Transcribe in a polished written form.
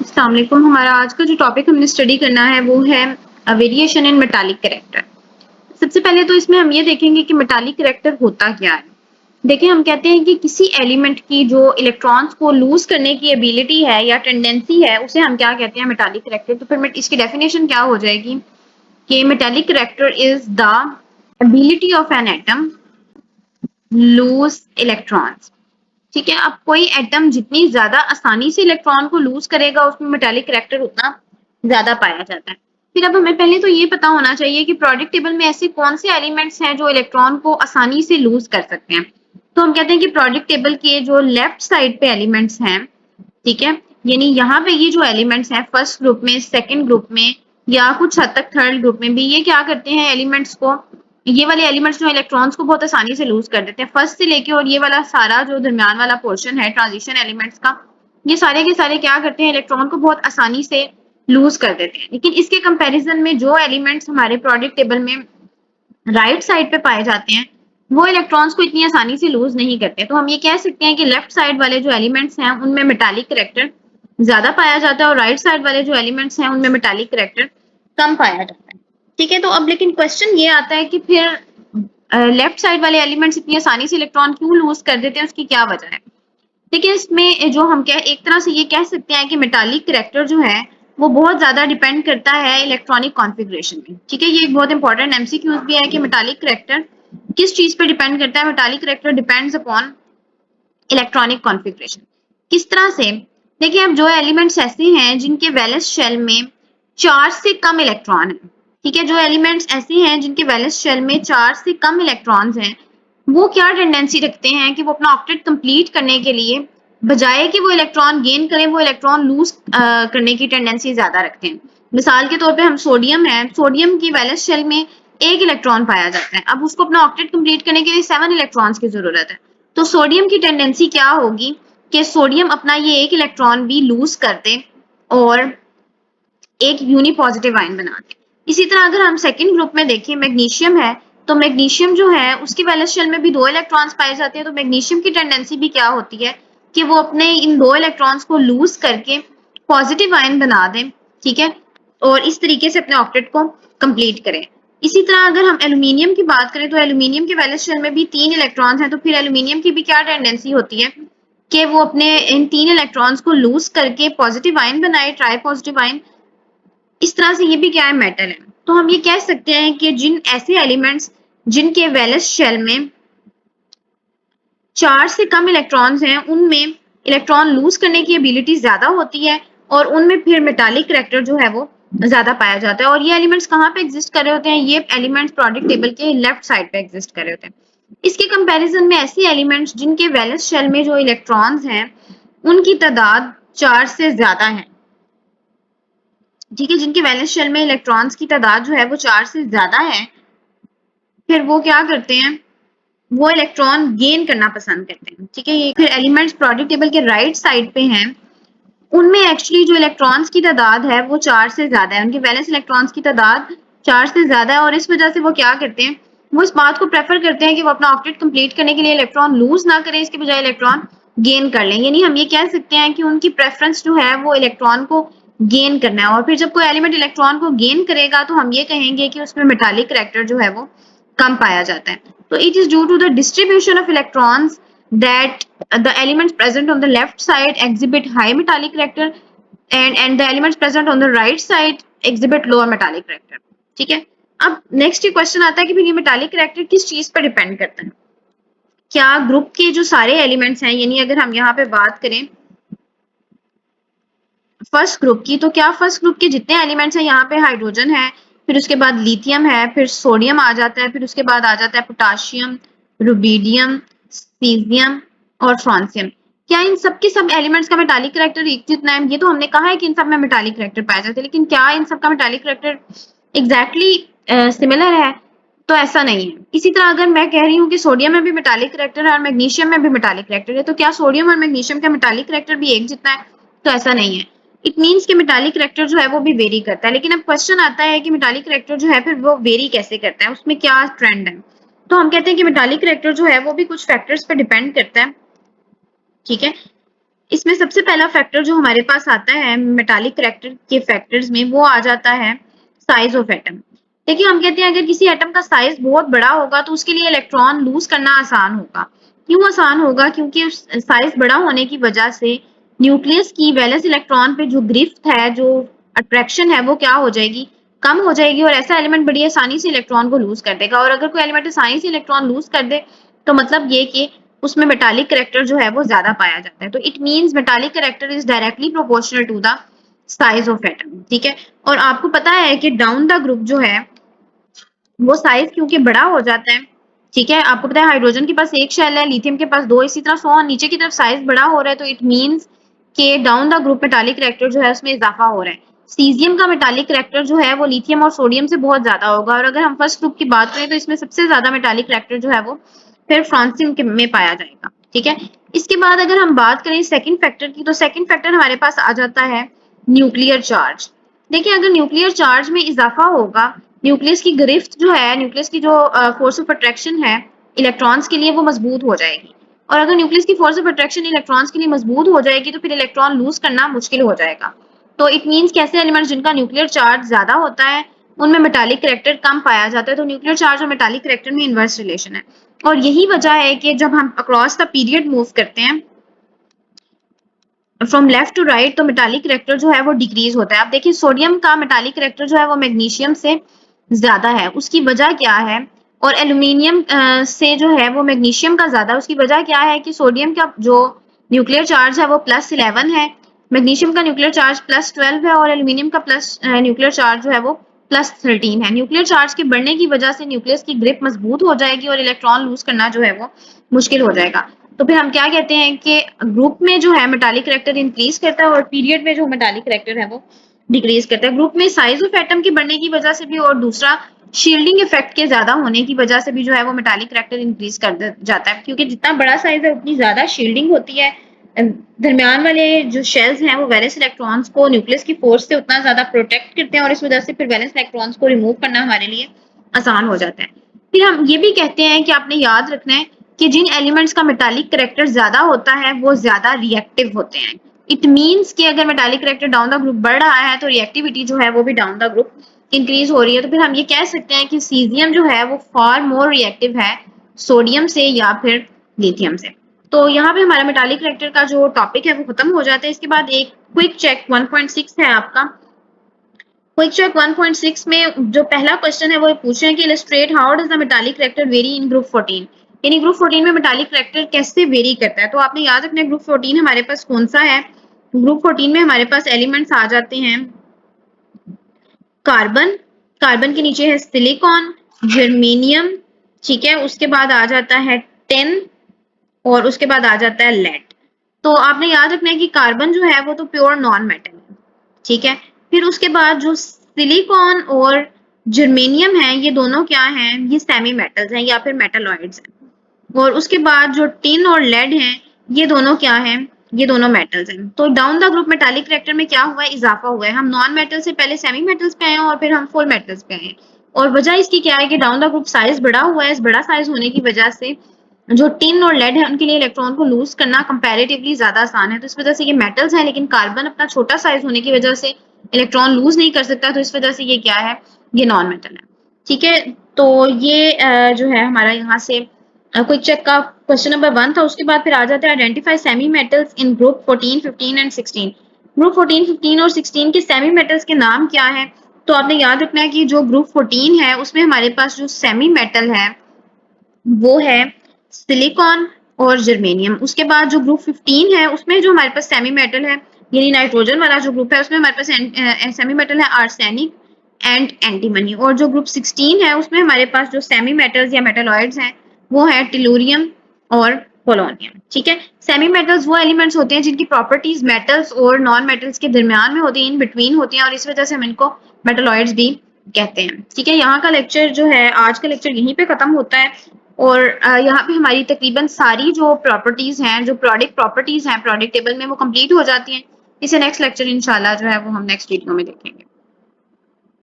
अस्सलाम वालेकुम। हमारा आज का जो टॉपिक हमने स्टडी करना है वो है वेरिएशन इन मेटालिक कैरेक्टर। सबसे पहले तो इसमें हम ये देखेंगे कि मेटालिक कैरेक्टर होता क्या है। देखिए, हम कहते हैं कि किसी एलिमेंट की जो इलेक्ट्रॉन्स को लूज करने की एबिलिटी है या टेंडेंसी है उसे हम क्या कहते हैं, मेटालिक कैरेक्टर। तो फिर इसकी डेफिनेशन क्या हो जाएगी कि metallic character is the ability of an atom loose electrons. ठीक है, अब कोई एटम जितनी ज्यादा आसानी से इलेक्ट्रॉन को लूज करेगा उसमें मेटालिक कैरेक्टर उतना ज्यादा पाया जाता है। फिर अब हमें पहले तो ये पता होना चाहिए कि प्रोडिक्ट टेबल में ऐसे कौन से एलिमेंट्स हैं जो इलेक्ट्रॉन को आसानी से लूज कर सकते हैं। तो हम कहते हैं कि प्रोडिक्ट टेबल के जो लेफ्ट साइड पे एलिमेंट्स हैं, ठीक है, यानी यहाँ पे ये जो एलिमेंट्स हैं फर्स्ट ग्रुप में, सेकेंड ग्रुप में या कुछ हद तक थर्ड ग्रुप में भी, ये क्या करते हैं एलिमेंट्स को, ये वाले एलिमेंट्स जो इलेक्ट्रॉन्स को बहुत आसानी से लूज कर देते हैं फर्स्ट से लेके, और ये वाला सारा जो दरमियान वाला पोर्शन है ट्रांजिशन एलिमेंट्स का, ये सारे के सारे क्या करते हैं, इलेक्ट्रॉन को बहुत आसानी से लूज कर देते हैं। लेकिन इसके कंपैरिजन में जो एलिमेंट्स हमारे प्रोडिक्ट टेबल में राइट साइड पे पाए जाते हैं वो इलेक्ट्रॉन्स को इतनी आसानी से लूज नहीं करते। तो हम ये कह सकते हैं कि लेफ्ट साइड वाले जो एलिमेंट्स हैं उनमें मेटालिक कैरेक्टर ज्यादा पाया जाता है और राइट साइड वाले जो एलिमेंट्स हैं उनमें मेटालिक कैरेक्टर कम पाया जाता है। ठीक है, तो अब लेकिन क्वेश्चन ये आता है कि फिर लेफ्ट साइड वाले एलिमेंट्स इतनी आसानी से इलेक्ट्रॉन क्यों लूज कर देते हैं, उसकी क्या वजह है। देखिए, इसमें जो हम एक तरह से ये कह सकते हैं कि मेटालिक कैरेक्टर जो है वो बहुत ज्यादा डिपेंड करता है इलेक्ट्रॉनिक कॉन्फ़िगरेशन में। ठीक है, ये एक बहुत इंपॉर्टेंट एमसीक्यूज भी है कि मेटालिक कैरेक्टर किस चीज पर डिपेंड करता है। Metallic character depends upon electronic configuration. किस तरह से, देखिए, अब जो एलिमेंट्स ऐसे हैं जिनके वैलेंस शेल में 4 से कम इलेक्ट्रॉन है, ठीक है, जो एलिमेंट्स ऐसे हैं जिनके वैलेंस शेल में 4 से कम इलेक्ट्रॉन्स हैं, वो क्या टेंडेंसी रखते हैं कि वो अपना ऑक्टेट कंप्लीट करने के लिए बजाय कि वो इलेक्ट्रॉन गेन करें वो इलेक्ट्रॉन लूज करने की टेंडेंसी ज्यादा रखते हैं। मिसाल के तौर पे हम सोडियम है, सोडियम की वैलेंस शेल में 1 इलेक्ट्रॉन पाया जाता है, अब उसको अपना ऑक्टेट कंप्लीट करने के लिए 7 इलेक्ट्रॉन्स की जरूरत है। तो सोडियम की टेंडेंसी क्या होगी कि सोडियम अपना ये 1 इलेक्ट्रॉन भी लूज कर दे और एक यूनिपॉजिटिव आयन बनाते हैं। इसी तरह अगर हम सेकंड ग्रुप में देखें, मैग्नीशियम है, तो मैग्नीशियम जो है उसकी वैलेंस शेल में भी 2 इलेक्ट्रॉन्स पाए जाते हैं। तो मैग्नीशियम की टेंडेंसी भी क्या होती है कि वो अपने इन 2 इलेक्ट्रॉन्स को लूज करके पॉजिटिव आयन बना दें, ठीक है, और इस तरीके से अपने ऑक्टेट को कंप्लीट करें। इसी तरह अगर हम एल्यूमिनियम की बात करें तो एल्यूमिनियम के वैलेंस शेल में भी 3 इलेक्ट्रॉन्स हैं। तो फिर एल्यूमिनियम की भी क्या टेंडेंसी होती है कि वो अपने इन 3 इलेक्ट्रॉन्स को लूज करके पॉजिटिव आयन बनाए, ट्राई पॉजिटिव आयन। इस तरह से ये भी क्या है, मेटल है। तो हम ये कह सकते हैं कि जिन ऐसे एलिमेंट्स जिनके वैलेंस शेल में 4 से कम इलेक्ट्रॉन्स हैं उनमें इलेक्ट्रॉन लूज करने की एबिलिटी ज्यादा होती है और उनमें फिर मेटालिक कैरेक्टर जो है वो ज्यादा पाया जाता है। और ये एलिमेंट्स कहाँ पे एग्जिस्ट कर रहे होते हैं, ये एलिमेंट्स प्रोडिक्ट टेबल के लेफ्ट साइड पे एग्जिस्ट कर रहे होते हैं। इसके कंपैरिजन में ऐसे एलिमेंट्स जिनके वैलेंस शेल में जो इलेक्ट्रॉन्स हैं उनकी तादाद 4 से ज्यादा है, ठीक है, जिनके वैलेंस शेल में इलेक्ट्रॉन्स की तादाद जो है वो 4 से ज्यादा है, फिर वो क्या करते हैं, वो इलेक्ट्रॉन गेन करना पसंद करते हैं। ठीक है, ये फिर एलिमेंट्स प्रोडिक्ट टेबल के राइट साइड पे हैं, उनमें एक्चुअली जो इलेक्ट्रॉन्स की तादाद है वो 4 से ज्यादा है, उनके वैलेंस इलेक्ट्रॉन्स की तादाद 4 से ज्यादा है। और इस वजह से वो क्या करते हैं, वो इस बात को प्रेफर करते हैं कि वो अपना ऑक्टेट कंप्लीट करने के लिए इलेक्ट्रॉन लूज ना करें, इसके बजाय इलेक्ट्रॉन गेन कर लें। यानी हम ये कह सकते हैं कि उनकी प्रेफरेंस जो है वो इलेक्ट्रॉन को गेन करना है। और फिर जब कोई एलिमेंट इलेक्ट्रॉन को गेन करेगा तो हम ये कहेंगे कि उसमें मेटालिक कैरेक्टर जो है वो कम पाया जाता है। तो it is due to the distribution of electrons that the elements present on the left side exhibit high metallic character and the elements present on the right side exhibit lower metallic character। ठीक है, अब next ये question आता है कि फिर ये metallic character किस चीज पर डिपेंड करता है। क्या ग्रुप के जो सारे एलिमेंट्स हैं, यानी अगर हम यहाँ पे बात करें फर्स्ट ग्रुप की, तो क्या फर्स्ट ग्रुप के जितने एलिमेंट्स हैं, यहाँ पे हाइड्रोजन है, फिर उसके बाद लिथियम है, फिर सोडियम आ जाता है, फिर उसके बाद आ जाता है पोटाशियम, रुबीडियम, सीजियम और फ्रांसियम। क्या इन सब के सब एलिमेंट्स का मेटालिक कैरेक्टर एक जितना है? ये तो हमने कहा है कि इन सब में मेटालिक कैरेक्टर पाए जाते हैं, लेकिन क्या इन सब का मेटालिक कैरेक्टर एग्जैक्टली सिमिलर है? तो ऐसा नहीं है। इसी तरह अगर मैं कह रही हूँ कि सोडियम में भी मेटालिक कैरेक्टर है और मैग्नीशियम में भी मेटालिक कैरेक्टर है, तो क्या सोडियम और मैग्नीशियम का मेटालिक कैरेक्टर भी एक जितना है? तो ऐसा नहीं है। इट मीन्स कि मेटालिक कैरेक्टर जो है वो भी वेरी करता है। लेकिन अब क्वेश्चन आता है कि मेटालिक कैरेक्टर जो है फिर वो वेरी कैसे करता है, उसमें क्या ट्रेंड है। तो हम कहते हैं कि मेटालिक कैरेक्टर जो है वो भी कुछ फैक्टर्स पे डिपेंड करता है, ठीक है। इसमें सबसे पहला फैक्टर जो हमारे पास आता है मेटालिक करैक्टर के फैक्टर्स में, वो आ जाता है साइज ऑफ एटम। देखिए हम कहते हैं अगर किसी एटम का साइज बहुत बड़ा होगा तो उसके लिए इलेक्ट्रॉन लूज करना आसान होगा। क्यों आसान होगा? क्योंकि उस साइज बड़ा होने की वजह से न्यूक्लियस की वैलेंस इलेक्ट्रॉन पे जो गिरफ्त है, जो अट्रैक्शन है, वो क्या हो जाएगी? कम हो जाएगी। और ऐसा एलिमेंट बड़ी आसानी से इलेक्ट्रॉन को लूज कर देगा। और अगर कोई एलिमेंट आसानी से इलेक्ट्रॉन लूज कर दे तो मतलब ये कि उसमें मेटालिक करैक्टर जो है वो ज्यादा पाया जाता है। तो it means metallic character is directly proportional to the size of atom. ठीक है। और आपको पता है कि डाउन द ग्रुप जो है वो साइज क्योंकि बड़ा हो जाता है। ठीक है। आपको पता है हाइड्रोजन के पास एक शेल है, लिथियम के पास दो, इसी तरह सो ऑन नीचे की तरफ साइज बड़ा हो रहा है। तो इट मींस के down the group metallic character जो है उसमें इजाफा हो रहा है। सीजियम का मेटालिक करैक्टर जो है वो लिथियम और सोडियम से बहुत ज्यादा होगा। और अगर हम फर्स्ट ग्रुप की बात करें तो इसमें सबसे ज्यादा मेटालिक करैक्टर जो है वो फिर फ्रांसियम में पाया जाएगा। ठीक है। इसके बाद अगर हम बात करें सेकंड फैक्टर की, तो सेकंड फैक्टर हमारे पास आ जाता है न्यूक्लियर चार्ज। देखिए अगर न्यूक्लियर चार्ज में इजाफा होगा, न्यूक्लियस की गिरफ्त जो है, न्यूक्लियस की जो फोर्स ऑफ अट्रैक्शन है इलेक्ट्रॉन्स के लिए, वो मजबूत हो जाएगी। और अगर न्यूक्लियस की फोर्स ऑफ अट्रैक्शन इलेक्ट्रॉन्स के लिए मजबूत हो जाएगी तो फिर इलेक्ट्रॉन लूज करना मुश्किल हो जाएगा। तो इट मींस कैसे एलिमेंट्स जिनका न्यूक्लियर चार्ज ज्यादा होता है उनमें मेटालिक करैक्टर कम पाया जाता है। तो न्यूक्लियर चार्ज और मेटालिक करैक्टर में इनवर्स रिलेशन है। और यही वजह है कि जब हम अक्रॉस द पीरियड मूव करते हैं फ्रॉम लेफ्ट टू राइट तो मेटालिक करैक्टर जो है वो डिक्रीज होता है। आप देखिए सोडियम का मेटालिक करैक्टर जो है वो मैग्नीशियम से ज्यादा है। उसकी वजह क्या है? और एल्यूमिनियम से जो है वो मैग्नीशियम का ज्यादा, उसकी वजह क्या है कि सोडियम का जो न्यूक्लियर चार्ज है वो +11 है, मैग्नीशियम का न्यूक्लियर चार्ज +12 है, और एल्यूमिनियम का प्लस न्यूक्लियर चार्ज जो है वो +13 है। न्यूक्लियर चार्ज के बढ़ने की वजह से न्यूक्लियस की ग्रिप मजबूत हो जाएगी और इलेक्ट्रॉन लूज करना जो है वो मुश्किल हो जाएगा। तो फिर हम क्या कहते हैं कि ग्रुप में जो है मेटालिक करैक्टर इंक्रीज करता है और पीरियड में जो मेटालिक करैक्टर है वो डिक्रीज करता है। ग्रुप में साइज ऑफ एटम के बढ़ने की वजह से भी और दूसरा शील्डिंग इफेक्ट के ज्यादा होने की वजह से भी जो है वो मेटालिक करैक्टर इंक्रीज कर जाता है, क्योंकि जितना बड़ा साइज है उतनी ज्यादा शील्डिंग होती है। दरमियान वाले जो शेल्स हैं वो वैलेंस इलेक्ट्रॉन्स को न्यूक्लियस की फोर्स से उतना ज्यादा प्रोटेक्ट करते हैं और इस वजह से फिर वैलेंस इलेक्ट्रॉन्स को रिमूव करना हमारे लिए आसान हो जाता है। फिर हम ये भी कहते हैं कि आपने याद रखना है कि जिन एलिमेंट्स का मेटालिक करैक्टर ज्यादा होता है वो ज्यादा रिएक्टिव होते हैं। इट मींस कि अगर metallic character down the group बढ़ रहा है तो रिएक्टिविटी जो है वो भी डाउन द ग्रुप इंक्रीज हो रही है। तो फिर हम ये कह सकते हैं कि सीजियम जो है वो फार मोर रिएक्टिव है सोडियम से या फिर लिथियम से। तो यहाँ पे हमारा मेटालिक करैक्टर का जो टॉपिक है वो खत्म हो जाता है। इसके बाद एक क्विक चेक 1.6 है आपका। क्विक चेक 1.6 में जो पहला क्वेश्चन है वो पूछ रहे हैं कि illustrate how does the metallic character very in group 14। यानी ग्रुप 14 में मेटालिक करैक्टर कैसे वेरी करता है। तो आपने याद रखना है ग्रुप 14 हमारे पास कौन सा है। ग्रुप 14 में हमारे पास एलिमेंट्स आ जाते हैं कार्बन, कार्बन के नीचे है सिलिकॉन, जर्मेनियम, ठीक है, उसके बाद आ जाता है टिन और उसके बाद आ जाता है लेड। तो आपने याद रखना है कि कार्बन जो है वो तो प्योर नॉन मेटल है। ठीक है। फिर उसके बाद जो सिलिकॉन और जर्मेनियम है ये दोनों क्या हैं? ये सेमी मेटल्स हैं या फिर मेटलॉइड्स हैं। और उसके बाद जो टिन और लेड हैं ये दोनों क्या हैं? ये दोनों मेटल्स हैं। तो down the group metallic character में क्या हुआ है? इजाफा हुआ है। हम नॉन मेटल से पहले सेमी मेटल्स पे आए हैं और फिर हम फुल मेटल्स पे आए हैं। और वजह इसकी क्या है कि डाउन द ग्रुप साइज बड़ा हुआ है। इस बड़ा साइज होने की वजह से जो टिन और लेड है उनके लिए इलेक्ट्रॉन को लूज करना कंपैरेटिवली ज्यादा आसान है। तो इस वजह से ये मेटल्स हैं, लेकिन कार्बन अपना छोटा साइज होने की वजह से इलेक्ट्रॉन लूज नहीं कर सकता। तो इस वजह से ये क्या है? ये नॉन मेटल है। ठीक है। तो ये जो है हमारा यहाँ से क्विक चेक का क्वेश्चन नंबर 1 था। उसके बाद फिर आ जाता है identify semi metals in group 14, 15 and 16। Group 14, 15 और 16 के सेमी मेटल्स के नाम क्या है? तो आपने याद रखना है कि जो ग्रुप 14 है उसमें हमारे पास जो सेमी मेटल है वो है सिलिकॉन और जर्मेनियम। उसके बाद जो ग्रुप 15 है उसमें जो हमारे पास सेमी मेटल है यानी नाइट्रोजन वाला जो ग्रुप है उसमें हमारे पास सेमी मेटल है आर्सेनिक एंड एंटीमनी। और जो ग्रुप 16 है उसमें हमारे पास जो सेमी मेटल्स या मेटलॉइड्स हैं वो है टिलूरियम और पोलोनियम। ठीक है। सेमी मेटल्स वो एलिमेंट्स होते हैं जिनकी प्रॉपर्टीज मेटल्स और नॉन मेटल्स के दरमियान में होती हैं, इन बिटवीन होती हैं, और इस वजह से हम इनको मेटलॉइड्स भी कहते हैं। ठीक है। यहाँ का लेक्चर जो है आज का लेक्चर यहीं पे खत्म होता है। और यहाँ पे हमारी तकरीबन सारी जो प्रॉपर्टीज हैं, जो प्रोडक्ट प्रॉपर्टीज हैं प्रोडक्ट टेबल में, वो कंप्लीट हो जाती हैं। इसे नेक्स्ट लेक्चर इंशाल्लाह जो है वो हम नेक्स्ट वीडियो में देखेंगे।